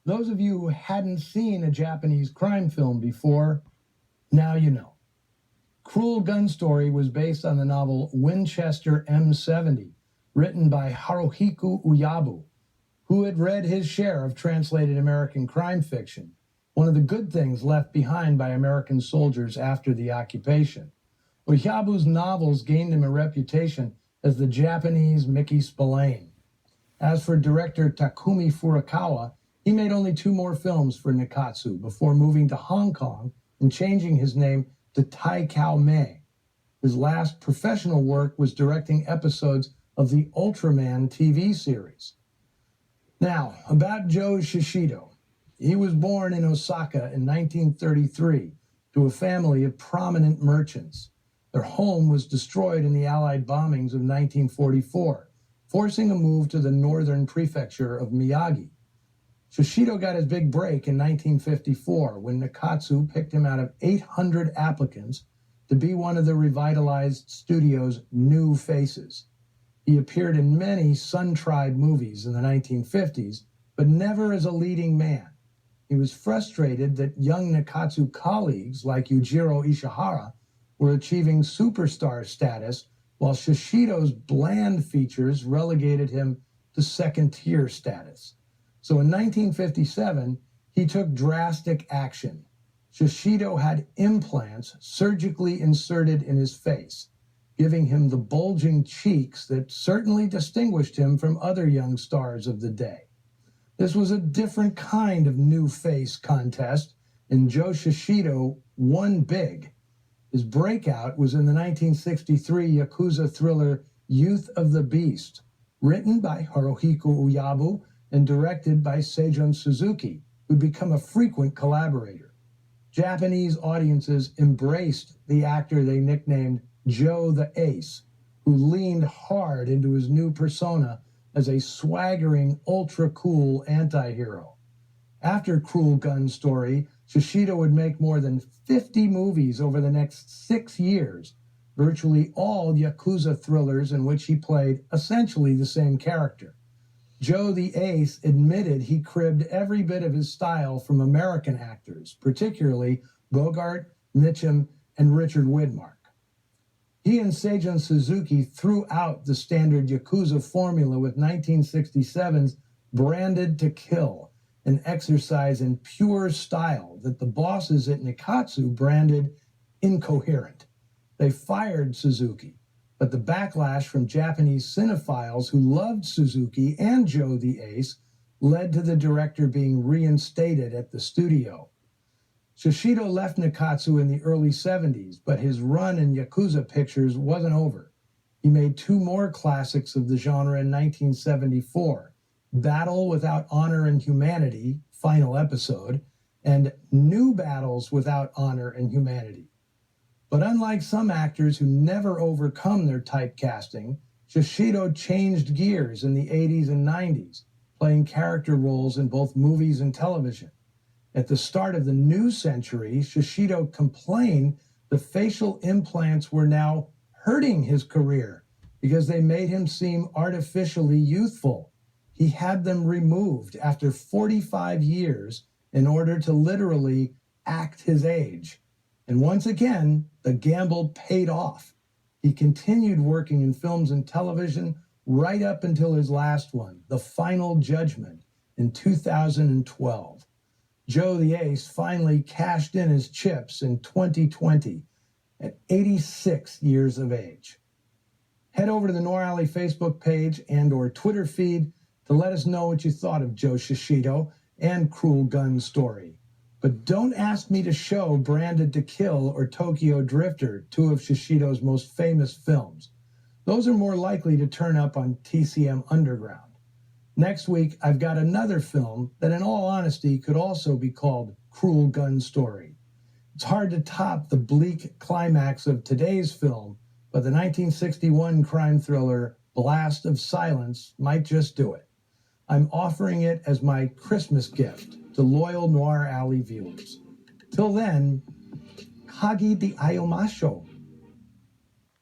Those of you who hadn't seen a Japanese crime film before, now you know. Cruel Gun Story was based on the novel Winchester M70, written by Haruhiko Uyabu, who had read his share of translated American crime fiction, one of the good things left behind by American soldiers after the occupation. Uyabu's novels gained him a reputation as the Japanese Mickey Spillane. As for director Takumi Furukawa, he made only 2 more films for Nikatsu before moving to Hong Kong and changing his name to Tai Kao Mei. His last professional work was directing episodes of the Ultraman TV series. Now, about Joe Shishido. He was born in Osaka in 1933 to a family of prominent merchants. Their home was destroyed in the Allied bombings of 1944, forcing a move to the northern prefecture of Miyagi. Shishido got his big break in 1954 when Nikatsu picked him out of 800 applicants to be one of the revitalized studio's new faces. He appeared in many Sun Tribe movies in the 1950s, but never as a leading man. He was frustrated that young Nikatsu colleagues like Yujiro Ishihara were achieving superstar status, while Shishido's bland features relegated him to second-tier status. So in 1957, he took drastic action. Shishido had implants surgically inserted in his face, giving him the bulging cheeks that certainly distinguished him from other young stars of the day. This was a different kind of new face contest, and Joe Shishido won big. His breakout was in the 1963 Yakuza thriller Youth of the Beast, written by Haruhiko Uyabu and directed by Seijun Suzuki, who'd become a frequent collaborator. Japanese audiences embraced the actor they nicknamed Joe the Ace, who leaned hard into his new persona as a swaggering, ultra-cool anti-hero. After Cruel Gun Story, Shishido would make more than 50 movies over the next 6 years, virtually all Yakuza thrillers in which he played essentially the same character. Joe the Ace admitted he cribbed every bit of his style from American actors, particularly Bogart, Mitchum, and Richard Widmark. He and Seijun Suzuki threw out the standard Yakuza formula with 1967's Branded to Kill, an exercise in pure style that the bosses at Nikatsu branded incoherent. They fired Suzuki, but the backlash from Japanese cinephiles who loved Suzuki and Joe the Ace led to the director being reinstated at the studio. Shishido left Nikatsu in the early 70s, but his run in Yakuza pictures wasn't over. He made 2 more classics of the genre in 1974, Battle Without Honor and Humanity, final episode, and New Battles Without Honor and Humanity. But unlike some actors who never overcome their typecasting, Shishido changed gears in the 80s and 90s, playing character roles in both movies and television. At the start of the new century, Shishido complained the facial implants were now hurting his career because they made him seem artificially youthful. He had them removed after 45 years in order to literally act his age. And once again, the gamble paid off. He continued working in films and television right up until his last one, The Final Judgment, in 2012. Joe the Ace finally cashed in his chips in 2020 at 86 years of age. Head over to the Noir Alley Facebook page and or Twitter feed to let us know what you thought of Joe Shishido and Cruel Gun Story. But don't ask me to show Branded to Kill or Tokyo Drifter, 2 of Shishido's most famous films. Those are more likely to turn up on TCM Underground. Next week, I've got another film that in all honesty could also be called Cruel Gun Story. It's hard to top the bleak climax of today's film, but the 1961 crime thriller Blast of Silence might just do it. I'm offering it as my Christmas gift to loyal Noir Alley viewers. Till then, Kagi di Ayomasho.